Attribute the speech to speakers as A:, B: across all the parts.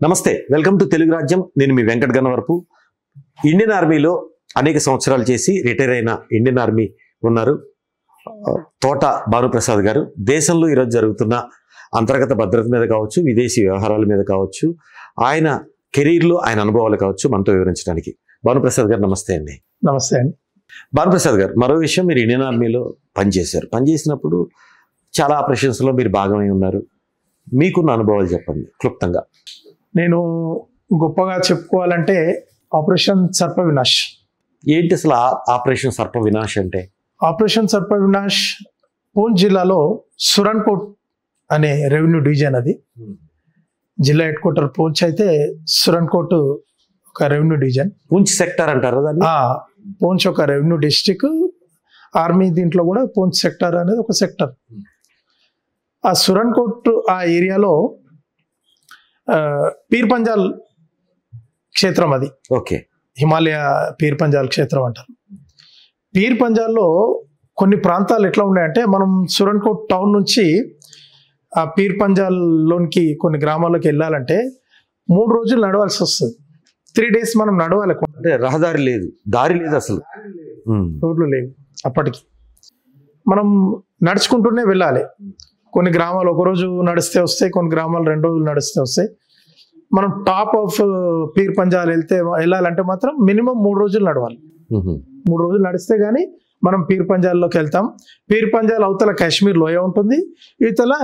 A: నమస్తే, welcome to Telugu రాజ్యం. నేను మీ వెంకట గన్నవరపు. ఇండియన్ ఆర్మీలో అనేక సంవత్సరాలు చేసి రిటైర్ అయిన ఇండియన్ ఆర్మీ ఉన్నారు తోట భానుప్రసాద్ గారు. దేశంలో ఈరోజు జరుగుతున్న అంతర్గత భద్రత మీద కావచ్చు, విదేశీ వ్యవహారాల మీద కావచ్చు, ఆయన కెరీర్లో ఆయన అనుభవాలు కావచ్చు మనతో వివరించడానికి. భానుప్రసాద్ గారు నమస్తే అండి.
B: నమస్తే అండి.
A: భానుప్రసాద్ గారు, మరో విషయం, మీరు ఇండియన్ ఆర్మీలో పనిచేశారు. పనిచేసినప్పుడు చాలా ఆపరేషన్స్లో మీరు భాగమై ఉన్నారు. మీకున్న అనుభవాలు చెప్పండి క్లుప్తంగా.
B: నేను గొప్పగా చెప్పుకోవాలంటే ఆపరేషన్ సర్ప వినాష్.
A: ఏంటి అసలు ఆపరేషన్ సర్ప వినాష్ అంటే?
B: ఆపరేషన్ సర్ప వినాష్ పూంచ్ జిల్లాలో సురన్కోట్ అనే రెవెన్యూ డివిజన్. అది జిల్లా హెడ్ క్వార్టర్ పూంచ్ అయితే సురన్కోట్ ఒక రెవెన్యూ డివిజన్.
A: పూంచ్ సెక్టర్ అంటారు దాన్ని.
B: పూంచ్ ఒక రెవెన్యూ డిస్ట్రిక్ట్. ఆర్మీ దీంట్లో కూడా పూంచ్ సెక్టర్ అనేది ఒక సెక్టర్. ఆ సురన్కోట్ ఆ ఏరియాలో పీర్ పంజాల్ క్షేత్రం అది.
A: ఓకే.
B: హిమాలయ పీర్ పంజాల్ క్షేత్రం అంటారు. పీర్ పంజాల్లో కొన్ని ప్రాంతాలు ఎట్లా ఉన్నాయంటే, మనం సురన్కోట్ టౌన్ నుంచి ఆ పీర్ పంజాల్లోనికి కొన్ని గ్రామాల్లోకి వెళ్ళాలంటే 3 రోజులు నడవాల్సి వస్తుంది. 3 days మనం నడవాలి.
A: అంటే రహదారి లేదు, దారి లేదు, అసలు
B: రోడ్లు లేవు అప్పటికి. మనం నడుచుకుంటూనే వెళ్ళాలి. కొన్ని గ్రామాలు ఒకరోజు నడిస్తే వస్తాయి, కొన్ని గ్రామాలు 2 రోజులు నడిస్తే వస్తాయి. మనం టాప్ ఆఫ్ పీర్ పంజాల్ వెళ్ళాలంటే మాత్రం మినిమం 3 రోజులు నడవాలి. 3 రోజులు నడిస్తే కానీ మనం పీర్ పంజాల్లోకి వెళ్తాం. పీర్ పంజాల్ అవతల కాశ్మీర్ లోయ ఉంటుంది, ఇవతల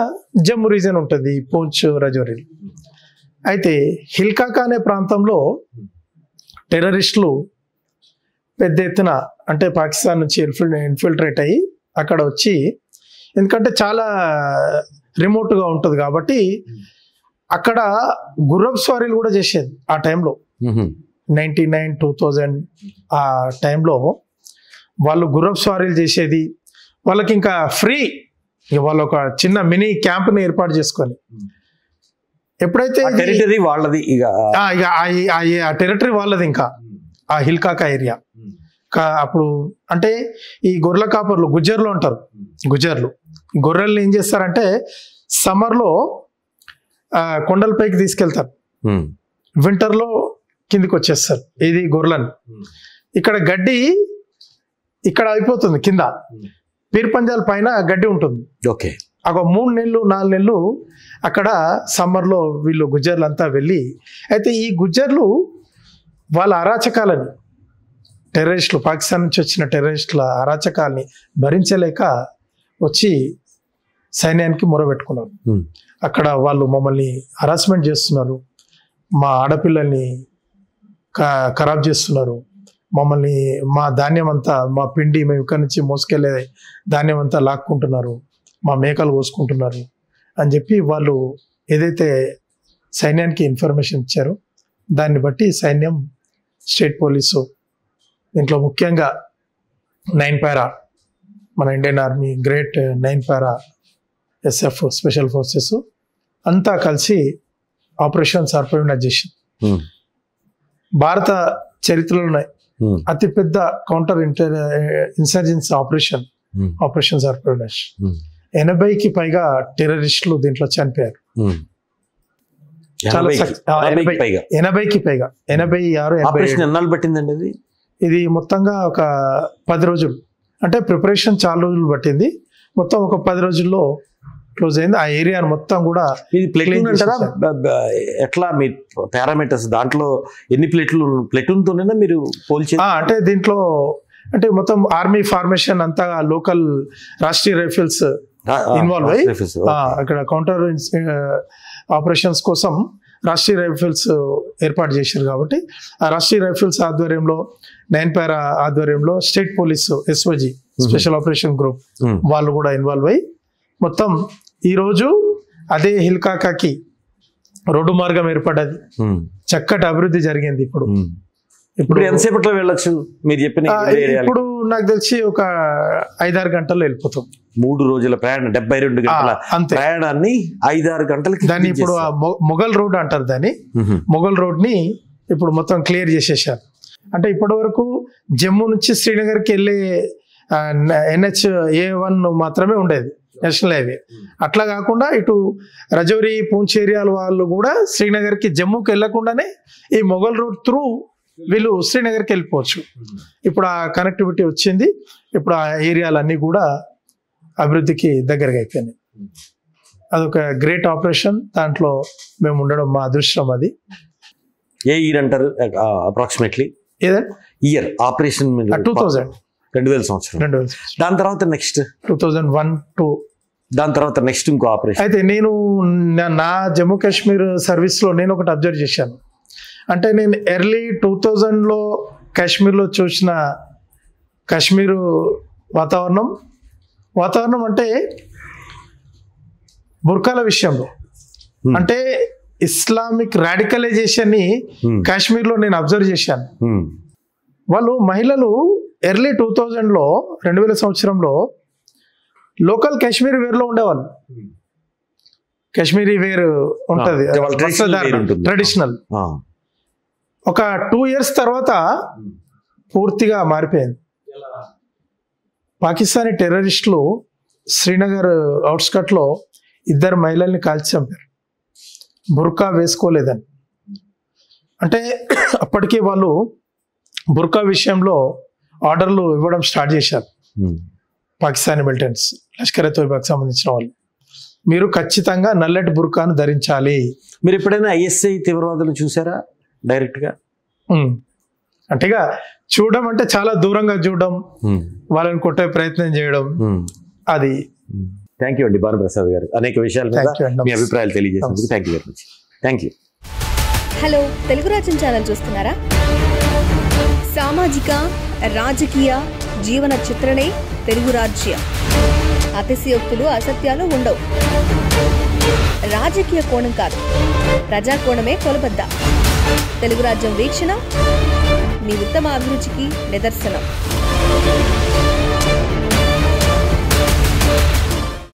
B: జమ్మూ రీజన్ ఉంటుంది, పూంచ్ రజౌరి. అయితే హిల్కాకా అనే ప్రాంతంలో టెర్రరిస్టులు పెద్ద ఎత్తున, అంటే పాకిస్తాన్ నుంచి ఇన్ఫిల్ట్రేట్ అయ్యి అక్కడ వచ్చి, ఎందుకంటే చాలా రిమోట్గా ఉంటుంది కాబట్టి అక్కడ గుర్రపు స్వారీలు కూడా చేసేది ఆ టైంలో. 99, 2000 ఆ టైంలో వాళ్ళు గుర్రపు స్వారీలు చేసేది. వాళ్ళకి ఇంకా ఫ్రీ, వాళ్ళు ఒక చిన్న మినీ క్యాంప్ని ఏర్పాటు చేసుకొని, ఎప్పుడైతే
A: టెరిటరీ వాళ్ళది,
B: ఆ టెరిటరీ వాళ్ళది, ఇంకా ఆ హిల్కాకా ఏరియా. అప్పుడు అంటే ఈ గొర్రెల కాపర్లు గుజ్జర్లు అంటారు. గుజ్జర్లు గొర్రెల్ని ఏం చేస్తారంటే సమ్మర్లో కొండలపైకి తీసుకెళ్తారు, వింటర్లో కిందికి వచ్చేస్తారు. ఇది గొర్రెలను. ఇక్కడ గడ్డి ఇక్కడ అయిపోతుంది కింద, పీర్ పంజాల్ పైన గడ్డి ఉంటుంది.
A: ఓకే.
B: ఒక 3 నెలలు 4 నెలలు అక్కడ సమ్మర్లో వీళ్ళు గుజ్జర్లు అంతా వెళ్ళి, అయితే ఈ గుజ్జర్లు వాళ్ళ అరాచకాలని, టెర్రరిస్టులు, పాకిస్తాన్ నుంచి వచ్చిన టెర్రరిస్టుల అరాచకాలని భరించలేక వచ్చి సైన్యానికి మొరబెట్టుకున్నారు. అక్కడ వాళ్ళు మమ్మల్ని హరాస్మెంట్ చేస్తున్నారు, మా ఆడపిల్లల్ని ఖరాబ్ చేస్తున్నారు, మమ్మల్ని, మా ధాన్యం అంతా, మా పిండి మేము ఇక్కడి నుంచి మోసుకెళ్ళే ధాన్యం అంతా లాక్కుంటున్నారు, మా మేకలు కోసుకుంటున్నారు అని చెప్పి వాళ్ళు ఏదైతే సైన్యానికి ఇన్ఫర్మేషన్ ఇచ్చారో దాన్ని బట్టి సైన్యం, స్టేట్ పోలీసు, దీంట్లో ముఖ్యంగా 9 పారా, మన ఇండియన్ ఆర్మీ గ్రేట్ 9 పారా SF స్పెషల్ ఫోర్సెస్ అంతా కలిసి ఆపరేషన్ సర్ప వినాష్ చేసింది. భారత చరిత్రలోనే అతిపెద్ద కౌంటర్ ఇన్సర్జెన్సీ ఆపరేషన్ సర్ప వినాష్. 80కి పైగా టెర్రరిస్టులు దీంట్లో చనిపోయారు. 80కి పైగా 86
A: ఎన్నాళ్ళు పట్టిందండి ఇది?
B: ఇది మొత్తంగా ఒక 10 రోజులు, అంటే ప్రిపరేషన్ చాలా రోజులు పట్టింది. మొత్తం ఒక 10 రోజుల్లో క్లోజ్ అయింది. ఆ ఏరియాను మొత్తం కూడా.
A: ఇది ప్లేటూన్ అంటారా? ఎట్లా మీ పారామీటర్స్, దాంట్లో ఎన్ని ప్లేటూన్తోనైనా మీరు పోల్చి?
B: అంటే దీంట్లో అంటే మొత్తం ఆర్మీ ఫార్మేషన్ అంతా లోకల్ రాష్ట్రీయ రైఫిల్స్ ఇన్వాల్వ్ అయ్యి అక్కడ కౌంటర్ ఆపరేషన్స్ కోసం రాష్ట్రీయ రైఫిల్స్ ఏర్పాటు చేశారు. కాబట్టి ఆ రాష్ట్రీయ రైఫిల్స్ ఆధ్వర్యంలో, 9 పారా ఆధ్వర్యంలో state police SOG special operation group వాళ్ళు కూడా ఇన్వాల్వ్ అయ్యి మొత్తం ఈరోజు అదే హిల్కాకాకి రోడ్డు మార్గం ఏర్పడ్డది, చక్కటి అభివృద్ధి జరిగింది. ఇప్పుడు
A: ఎంతసేపట్లో వెళ్ళొచ్చు మీరు చెప్పిన?
B: ఇప్పుడు నాకు తెలిసి ఒక 5-6 గంటల్లో వెళ్ళిపోతాం.
A: 3 రోజుల ప్రయాణం, 72 గంటల ప్రయాణాన్ని 5-6 గంటలకి.
B: దాన్ని ఇప్పుడు మొఘల్ రోడ్ అంటారు దాన్ని. మొఘల్ రోడ్ ని ఇప్పుడు మొత్తం క్లియర్ చేసేసారు. అంటే ఇప్పటి వరకు జమ్మూ నుంచి శ్రీనగర్కి వెళ్ళే NH A1 మాత్రమే ఉండేది. National highway. అట్లా కాకుండా ఇటు రజౌరి పూంచ్ ఏరియాల వాళ్ళు కూడా శ్రీనగర్కి జమ్మూకి వెళ్ళకుండానే ఈ మొఘల్ రూట్ త్రూ వీళ్ళు శ్రీనగర్కి వెళ్ళిపోవచ్చు. ఇప్పుడు ఆ కనెక్టివిటీ వచ్చింది. ఇప్పుడు ఆ ఏరియాలన్నీ కూడా అభివృద్ధికి దగ్గరగా అయిపోయినాయి. అదొక గ్రేట్ ఆపరేషన్. దాంట్లో మేము ఉండడం మా అదృష్టం. అది
A: ఏ ఇయర్ అంటారు అప్రాక్సిమేట్లీ?
B: ఏదంటే
A: ఇయర్ ఆపరేషన్ 2000 సంవత్సరం. దాని తర్వాత నెక్స్ట్
B: 2001-2.
A: దాని తర్వాత నెక్స్ట్ ఇంకో ఆపరేషన్.
B: అయితే నేను నా జమ్మూ కాశ్మీర్ సర్వీస్లో నేను ఒకటి అబ్జర్వ్ చేశాను. అంటే నేను ఎర్లీ 2000లో కాశ్మీర్లో చూసిన కాశ్మీరు వాతావరణం అంటే బుర్కాల విషయంలో అంటే ఇస్లామిక్ రాడికలైజేషన్ని కాశ్మీర్లో నేను అబ్జర్వ్ చేశాను. వాళ్ళు మహిళలు ఎర్లీ 2000లో 2000 సంవత్సరంలో లోకల్ కాశ్మీరీ వేర్లో ఉండేవాళ్ళు. కాశ్మీరీ వేర్ ఉంటుంది ట్రెడిషనల్. ఒక 2 years తర్వాత పూర్తిగా మారిపోయింది. పాకిస్తానీ టెర్రరిస్టులు శ్రీనగర్ అవుట్స్కట్లో 2 మహిళల్ని కాల్చి చంపారు, బుర్కా వేసుకోలేదని. అంటే అప్పటికే వాళ్ళు బుర్కా విషయంలో ఆర్డర్లు ఇవ్వడం స్టార్ట్ చేశారు. పాకిస్తానీ మిలిటెంట్స్, లష్కర్-e-తోయిబాకి సంబంధించిన వాళ్ళు, మీరు ఖచ్చితంగా నల్లటి బుర్కాను ధరించాలి.
A: మీరు ఎప్పుడైనా ఐఎస్ఐ తీవ్రవాదులు చూసారా డైరెక్ట్గా?
B: అంటే ఇక చూడడం అంటే చాలా దూరంగా చూడడం, వాళ్ళని కొట్టే ప్రయత్నం చేయడం. అది.
A: థ్యాంక్ యూ అండి భానుప్రసాద్ గారు, అనేక విషయాల మీద మీ అభిప్రాయాలు తెలియజేసినందుకు thank you very much. Thank you.
C: Hello, Telugu Rajyam channel చూస్తున్నారా? సామాజిక, రాజకీయ, జీవన చిత్రణే తెలుగు రాజ్యం. అతిశయోక్తులు, అసత్యాలు ఉండవు. రాజకీయ కోణం కాదు, ప్రజా కోణమే కొలబద్ద. తెలుగు రాజ్యం వీక్షణ మీ ఉత్తమ అభిరుచికి నిదర్శనం.